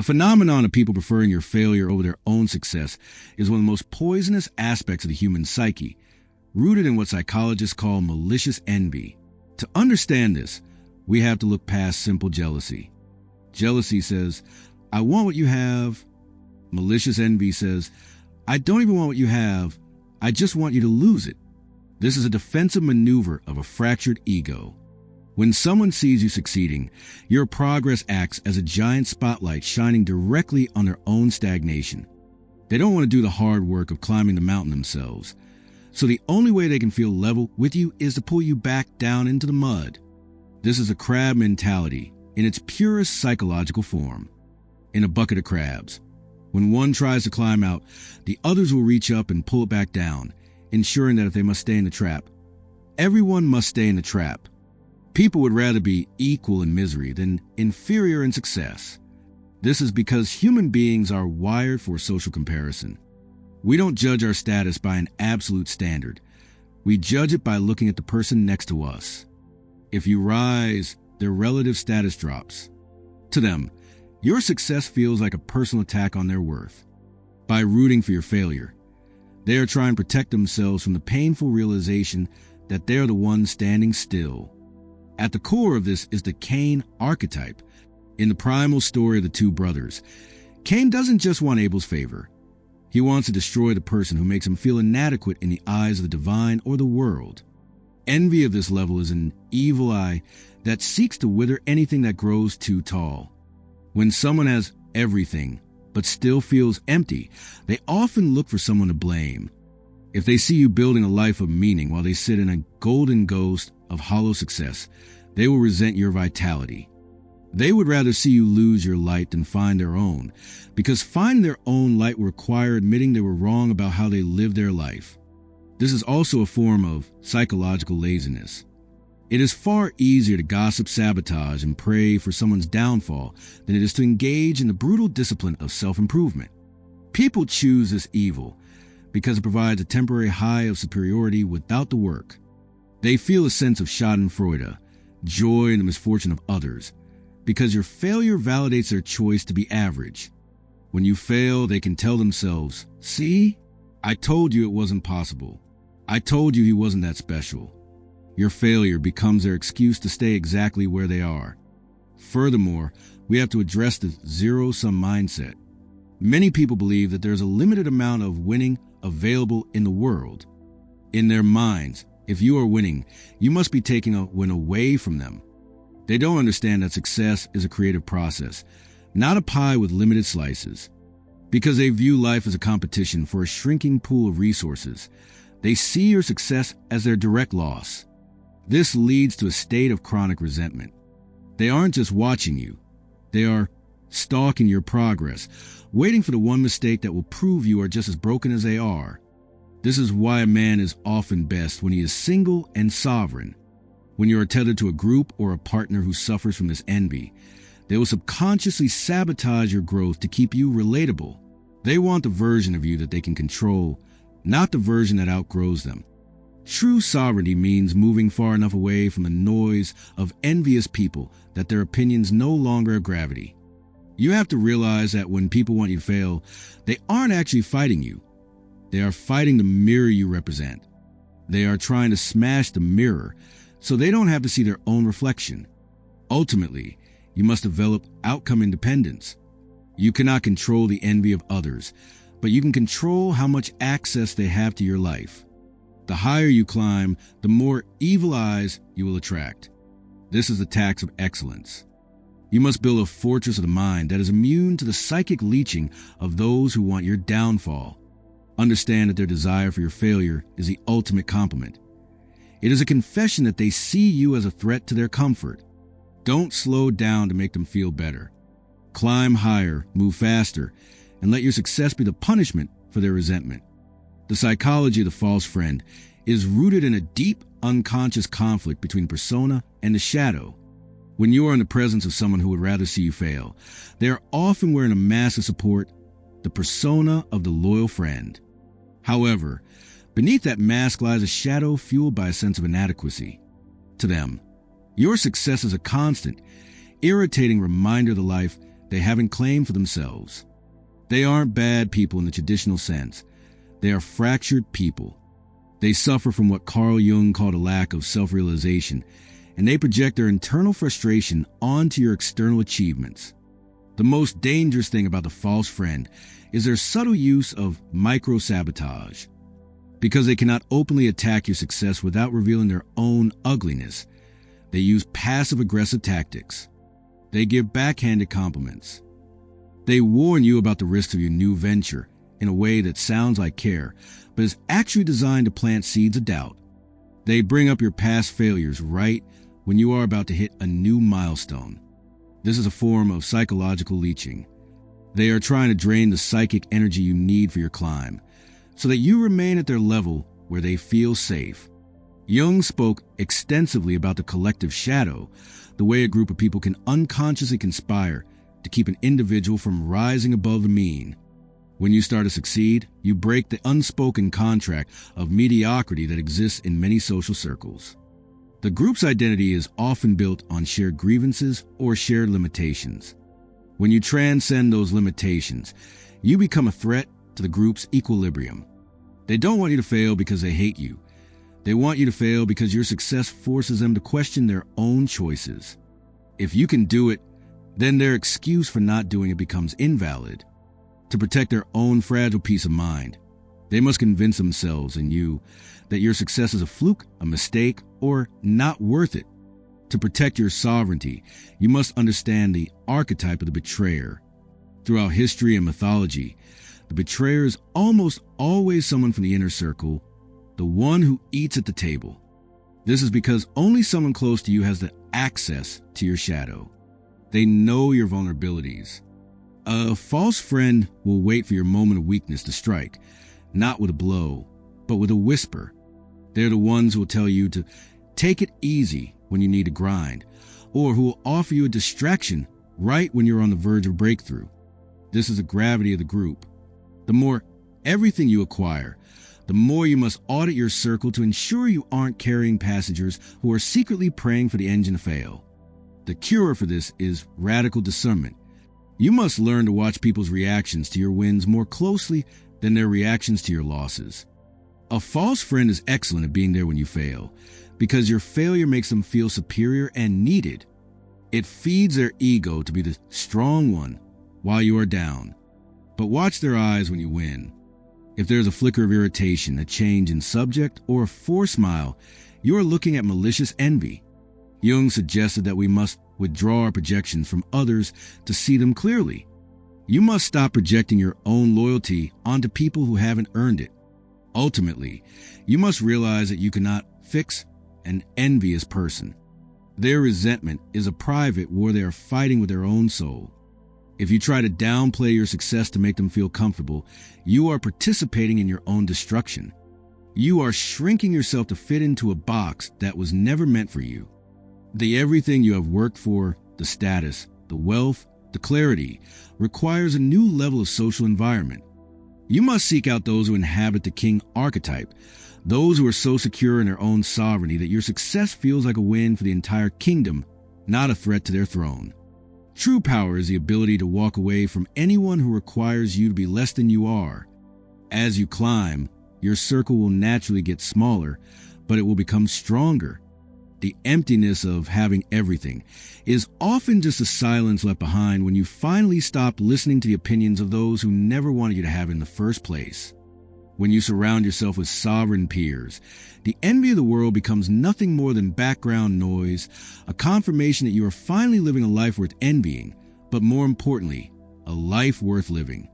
The phenomenon of people preferring your failure over their own success is one of the most poisonous aspects of the human psyche, rooted in what psychologists call malicious envy. To understand this, we have to look past simple jealousy. Jealousy says, I want what you have. Malicious envy says, I don't even want what you have. I just want you to lose it. This is a defensive maneuver of a fractured ego. When someone sees you succeeding, your progress acts as a giant spotlight shining directly on their own stagnation. They don't want to do the hard work of climbing the mountain themselves. So the only way they can feel level with you is to pull you back down into the mud. This is a crab mentality in its purest psychological form. In a bucket of crabs, when one tries to climb out, the others will reach up and pull it back down, ensuring that if they must stay in the trap, everyone must stay in the trap. People would rather be equal in misery than inferior in success. This is because human beings are wired for social comparison. We don't judge our status by an absolute standard. We judge it by looking at the person next to us. If you rise, their relative status drops. To them, your success feels like a personal attack on their worth. By rooting for your failure, they are trying to protect themselves from the painful realization that they are the ones standing still. At the core of this is the Cain archetype. In the primal story of the two brothers, Cain doesn't just want Abel's favor. He wants to destroy the person who makes him feel inadequate in the eyes of the divine or the world. Envy of this level is an evil eye that seeks to wither anything that grows too tall. When someone has everything but still feels empty, they often look for someone to blame. If they see you building a life of meaning while they sit in a golden ghost of hollow success, they will resent your vitality. They would rather see you lose your light than find their own, because finding their own light will require admitting they were wrong about how they lived their life. This is also a form of psychological laziness. It is far easier to gossip, sabotage, and pray for someone's downfall than it is to engage in the brutal discipline of self-improvement. People choose this evil because it provides a temporary high of superiority without the work. They feel a sense of schadenfreude, joy in the misfortune of others, because your failure validates their choice to be average. When you fail, they can tell themselves, "See, I told you it wasn't possible. I told you he wasn't that special." Your failure becomes their excuse to stay exactly where they are. Furthermore, we have to address the zero-sum mindset. Many people believe that there's a limited amount of winning available in the world. In their minds, if you are winning, you must be taking a win away from them. They don't understand that success is a creative process, not a pie with limited slices. Because they view life as a competition for a shrinking pool of resources, they see your success as their direct loss. This leads to a state of chronic resentment. They aren't just watching you. They are stalking your progress, waiting for the one mistake that will prove you are just as broken as they are. This is why a man is often best when he is single and sovereign. When you are tethered to a group or a partner who suffers from this envy, they will subconsciously sabotage your growth to keep you relatable. They want the version of you that they can control, not the version that outgrows them. True sovereignty means moving far enough away from the noise of envious people that their opinions no longer have gravity. You have to realize that when people want you to fail, they aren't actually fighting you. They are fighting the mirror you represent. They are trying to smash the mirror so they don't have to see their own reflection. Ultimately, you must develop outcome independence. You cannot control the envy of others, but you can control how much access they have to your life. The higher you climb, the more evil eyes you will attract. This is the tax of excellence. You must build a fortress of the mind that is immune to the psychic leeching of those who want your downfall. Understand that their desire for your failure is the ultimate compliment. It is a confession that they see you as a threat to their comfort. Don't slow down to make them feel better. Climb higher, move faster, and let your success be the punishment for their resentment. The psychology of the false friend is rooted in a deep, unconscious conflict between persona and the shadow. When you are in the presence of someone who would rather see you fail, they are often wearing a mask of support, the persona of the loyal friend. However, beneath that mask lies a shadow fueled by a sense of inadequacy. To them, your success is a constant, irritating reminder of the life they haven't claimed for themselves. They aren't bad people in the traditional sense. They are fractured people. They suffer from what Carl Jung called a lack of self-realization, and they project their internal frustration onto your external achievements. The most dangerous thing about the false friend is their subtle use of micro-sabotage. Because they cannot openly attack your success without revealing their own ugliness, they use passive-aggressive tactics. They give backhanded compliments. They warn you about the risks of your new venture in a way that sounds like care, but is actually designed to plant seeds of doubt. They bring up your past failures right when you are about to hit a new milestone. This is a form of psychological leeching. They are trying to drain the psychic energy you need for your climb, so that you remain at their level where they feel safe. Jung spoke extensively about the collective shadow, the way a group of people can unconsciously conspire to keep an individual from rising above the mean. When you start to succeed, you break the unspoken contract of mediocrity that exists in many social circles. The group's identity is often built on shared grievances or shared limitations. When you transcend those limitations, you become a threat to the group's equilibrium. They don't want you to fail because they hate you. They want you to fail because your success forces them to question their own choices. If you can do it, then their excuse for not doing it becomes invalid. To protect their own fragile peace of mind, they must convince themselves and you that your success is a fluke, a mistake, or not worth it. To protect your sovereignty, you must understand the archetype of the betrayer. Throughout history and mythology, the betrayer is almost always someone from the inner circle, the one who eats at the table. This is because only someone close to you has the access to your shadow. They know your vulnerabilities. A false friend will wait for your moment of weakness to strike, not with a blow, but with a whisper. They're the ones who will tell you to take it easy when you need to grind, or who will offer you a distraction right when you're on the verge of breakthrough. This is the gravity of the group. The more everything you acquire, the more you must audit your circle to ensure you aren't carrying passengers who are secretly praying for the engine to fail. The cure for this is radical discernment. You must learn to watch people's reactions to your wins more closely than their reactions to your losses. A false friend is excellent at being there when you fail, because your failure makes them feel superior and needed. It feeds their ego to be the strong one while you are down. But watch their eyes when you win. If there's a flicker of irritation, a change in subject, or a forced smile, you are looking at malicious envy. Jung suggested that we must withdraw our projections from others to see them clearly. You must stop projecting your own loyalty onto people who haven't earned it. Ultimately, you must realize that you cannot fix an envious person. Their resentment is a private war they are fighting with their own soul. If you try to downplay your success to make them feel comfortable, you are participating in your own destruction. You are shrinking yourself to fit into a box that was never meant for you. The everything you have worked for, the status, the wealth, the clarity, requires a new level of social environment. You must seek out those who inhabit the king archetype, those who are so secure in their own sovereignty that your success feels like a win for the entire kingdom, not a threat to their throne. True power is the ability to walk away from anyone who requires you to be less than you are. As you climb, your circle will naturally get smaller, but it will become stronger. The emptiness of having everything is often just a silence left behind when you finally stop listening to the opinions of those who never wanted you to have in the first place. When you surround yourself with sovereign peers, the envy of the world becomes nothing more than background noise, a confirmation that you are finally living a life worth envying, but more importantly, a life worth living.